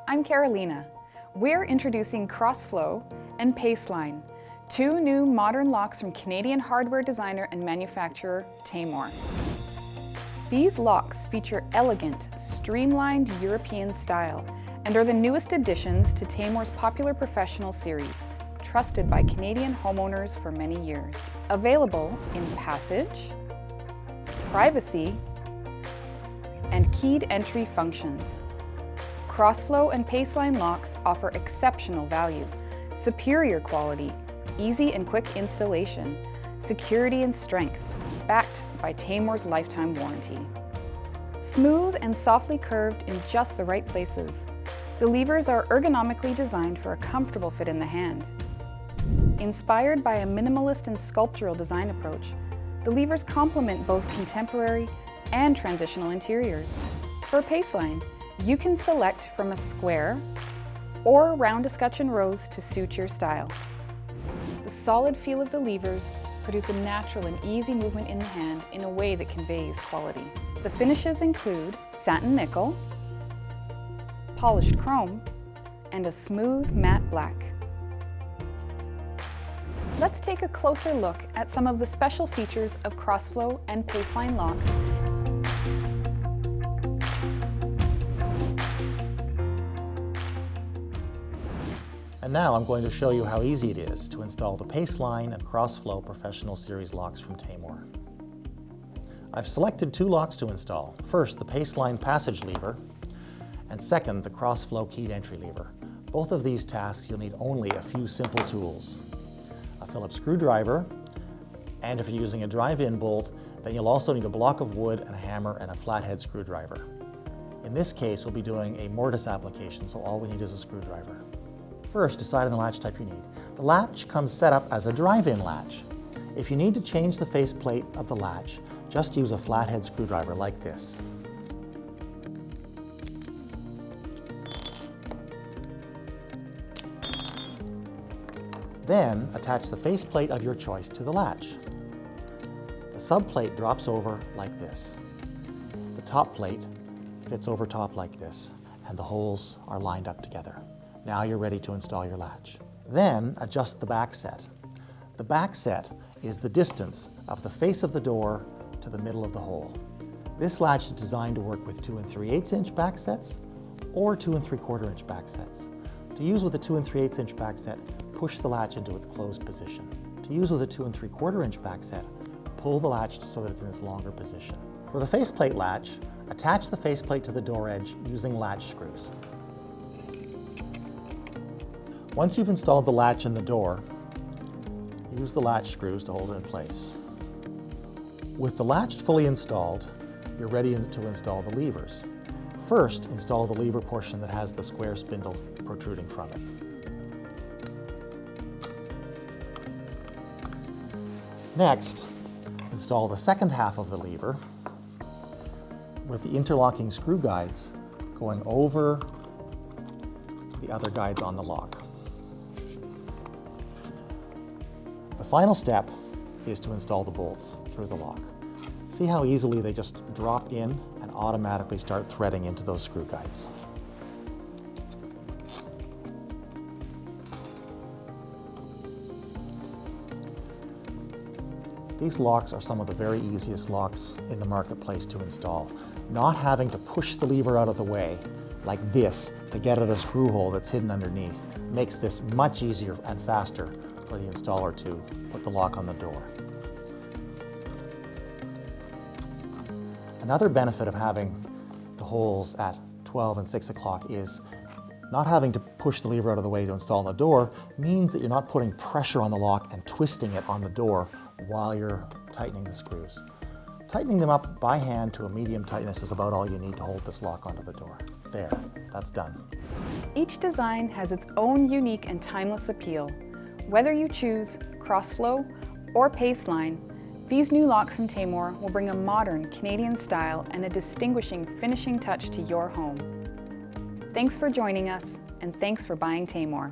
I'm Carolina. We're introducing Crossflow and Paceline, two new modern locks from Canadian hardware designer and manufacturer Taymor. These locks feature elegant, streamlined European style and are the newest additions to Taymor's popular Professional Series, trusted by Canadian homeowners for many years. Available in passage, privacy, and keyed entry functions. Crossflow and Paceline locks offer exceptional value, superior quality, easy and quick installation, security and strength, backed by Taymor's lifetime warranty. Smooth and softly curved in just the right places, the levers are ergonomically designed for a comfortable fit in the hand. Inspired by a minimalist and sculptural design approach, the levers complement both contemporary and transitional interiors. For Paceline, you can select from a square or round escutcheon rose to suit your style. The solid feel of the levers produce a natural and easy movement in the hand in a way that conveys quality. The finishes include satin nickel, polished chrome, and a smooth matte black. Let's take a closer look at some of the special features of Crossflow and Paceline locks. And now I'm going to show you how easy it is to install the Paceline and Crossflow Professional Series locks from Taymor. I've selected two locks to install. First, the Paceline passage lever, and second, the Crossflow keyed entry lever. Both of these tasks you'll need only a few simple tools. A Phillips screwdriver, and if you're using a drive-in bolt, then you'll also need a block of wood and a hammer and a flathead screwdriver. In this case, we'll be doing a Mortise application, so all we need is a screwdriver. First, decide on the latch type you need. The latch comes set up as a drive-in latch. If you need to change the faceplate of the latch, just use a flathead screwdriver like this. Then, attach the faceplate of your choice to the latch. The subplate drops over like this. The top plate fits over top like this, and the holes are lined up together. Now you're ready to install your latch. Then adjust the back set. The back set is the distance of the face of the door to the middle of the hole. This latch is designed to work with 2 3/8 inch back sets or 2 3/4 inch back sets. To use with a 2 3/8 inch back set, push the latch into its closed position. To use with a 2 3/4 inch back set, pull the latch so that it's in its longer position. For the faceplate latch, attach the faceplate to the door edge using latch screws. Once you've installed the latch in the door, use the latch screws to hold it in place. With the latch fully installed, you're ready to install the levers. First, install the lever portion that has the square spindle protruding from it. Next, install the second half of the lever with the interlocking screw guides going over the other guides on the lock. The final step is to install the bolts through the lock. See how easily they just drop in and automatically start threading into those screw guides. These locks are some of the very easiest locks in the marketplace to install. Not having to push the lever out of the way like this to get at a screw hole that's hidden underneath makes this much easier and faster for the installer to put the lock on the door. Another benefit of having the holes at 12 and 6 o'clock is not having to push the lever out of the way to install the door means that you're not putting pressure on the lock and twisting it on the door while you're tightening the screws. Tightening them up by hand to a medium tightness is about all you need to hold this lock onto the door. There, that's done. Each design has its own unique and timeless appeal. Whether you choose Crossflow or Paceline, these new locks from Taymor will bring a modern Canadian style and a distinguishing finishing touch to your home. Thanks for joining us, and thanks for buying Taymor.